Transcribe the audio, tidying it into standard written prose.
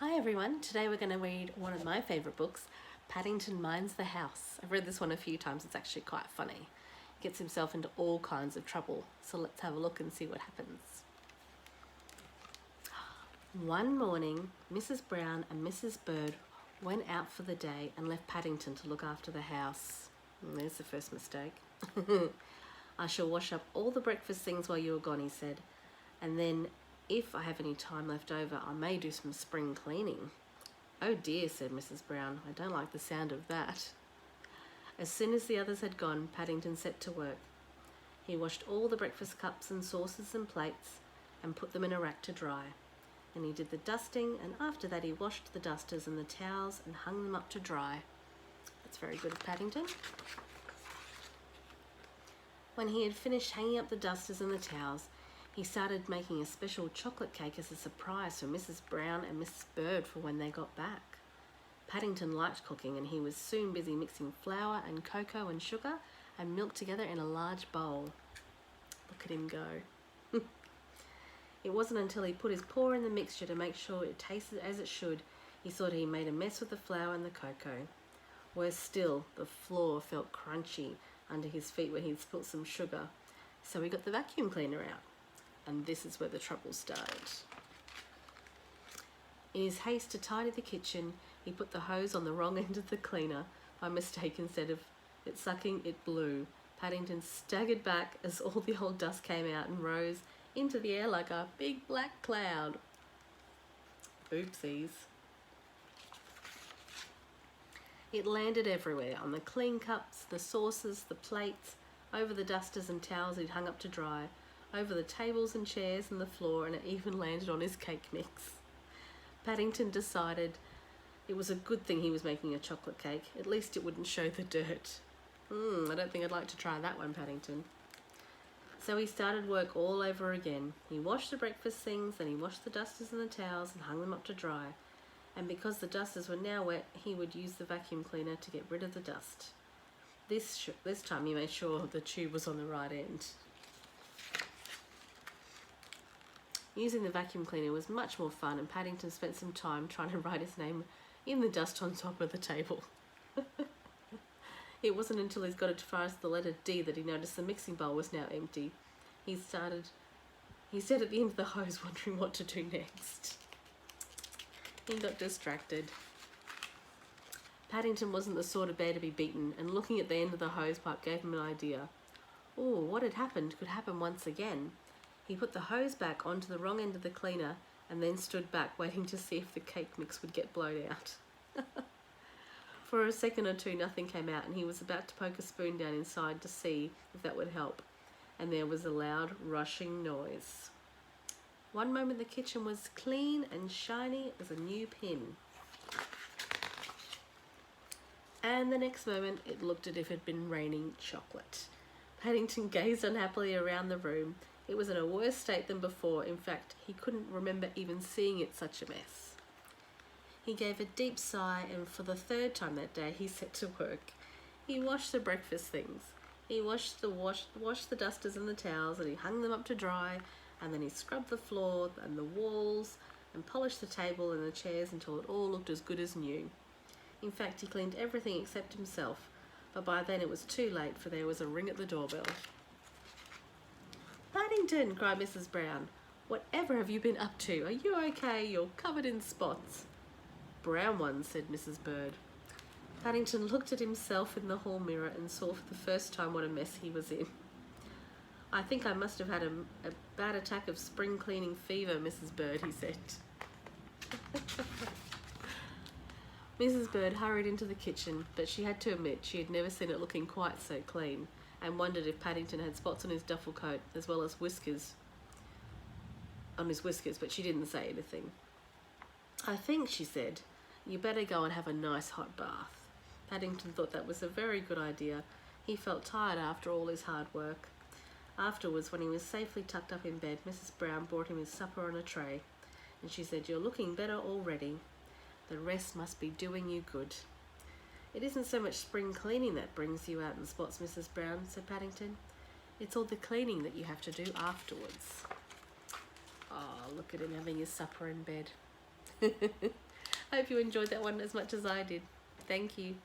Hi everyone, today we're going to read one of my favourite books, Paddington Minds the House. I've read this one a few times, it's actually quite funny. He gets himself into all kinds of trouble, so let's have a look and see what happens. One morning, Mrs. Brown and Mrs. Bird went out for the day and left Paddington to look after the house. There's the first mistake. I shall wash up all the breakfast things while you are gone, he said, and then if I have any time left over, I may do some spring cleaning. Oh dear, said Mrs. Brown, I don't like the sound of that. As soon as the others had gone, Paddington set to work. He washed all the breakfast cups and saucers and plates and put them in a rack to dry. And he did the dusting, and after that he washed the dusters and the towels and hung them up to dry. That's very good of Paddington. When he had finished hanging up the dusters and the towels, he started making a special chocolate cake as a surprise for Mrs. Brown and Mrs. Bird for when they got back. Paddington liked cooking, and he was soon busy mixing flour and cocoa and sugar and milk together in a large bowl. Look at him go. It wasn't until he put his paw in the mixture to make sure it tasted as it should, he thought he made a mess with the flour and the cocoa. Worse still, the floor felt crunchy under his feet where he'd spilt some sugar, so he got the vacuum cleaner out. And this is where the trouble started. In his haste to tidy the kitchen, he put the hose on the wrong end of the cleaner. By mistake, instead of it sucking, it blew. Paddington staggered back as all the old dust came out and rose into the air like a big black cloud. Oopsies. It landed everywhere, on the clean cups, the saucers, the plates, over the dusters and towels he'd hung up to dry, over the tables and chairs and the floor, and it even landed on his cake mix. Paddington decided it was a good thing he was making a chocolate cake. At least it wouldn't show the dirt. I don't think I'd like to try that one, Paddington. So he started work all over again. He washed the breakfast things, then he washed the dusters and the towels and hung them up to dry. And because the dusters were now wet, he would use the vacuum cleaner to get rid of the dust. This time he made sure the tube was on the right end. Using the vacuum cleaner was much more fun, and Paddington spent some time trying to write his name in the dust on top of the table. It wasn't until he's got as far as the letter D that he noticed the mixing bowl was now empty. He stood at the end of the hose wondering what to do next. He got distracted. Paddington wasn't the sort of bear to be beaten, and looking at the end of the hose pipe gave him an idea. Oh, what had happened could happen once again. He put the hose back onto the wrong end of the cleaner and then stood back waiting to see if the cake mix would get blown out. For a second or two nothing came out, and he was about to poke a spoon down inside to see if that would help, and there was a loud rushing noise. One moment the kitchen was clean and shiny as a new pin, and the next moment it looked as if it had been raining chocolate. Paddington gazed unhappily around the room. It was in a worse state than before. In fact, he couldn't remember even seeing it such a mess. He gave a deep sigh, and for the third time that day he set to work. He washed the breakfast things. He washed the dusters and the towels, and he hung them up to dry, and then he scrubbed the floor and the walls and polished the table and the chairs until it all looked as good as new. In fact, he cleaned everything except himself, but by then it was too late, for there was a ring at the doorbell. "Paddington!" cried Mrs. Brown. "Whatever have you been up to? Are you okay? You're covered in spots." "Brown ones," said Mrs. Bird. Paddington looked at himself in the hall mirror and saw for the first time what a mess he was in. "I think I must have had a bad attack of spring cleaning fever, Mrs. Bird," he said. Mrs. Bird hurried into the kitchen, but she had to admit she had never seen it looking quite so clean, and wondered if Paddington had spots on his duffel coat as well as whiskers on his whiskers, but she didn't say anything. "I think," she said, "you better go and have a nice hot bath." Paddington thought that was a very good idea. He felt tired after all his hard work. Afterwards, when he was safely tucked up in bed, Mrs. Brown brought him his supper on a tray, and she said, "You're looking better already. The rest must be doing you good." "It isn't so much spring cleaning that brings you out in spots, Mrs. Brown," said Paddington. "It's all the cleaning that you have to do afterwards." Oh, look at him having his supper in bed. Hope you enjoyed that one as much as I did. Thank you.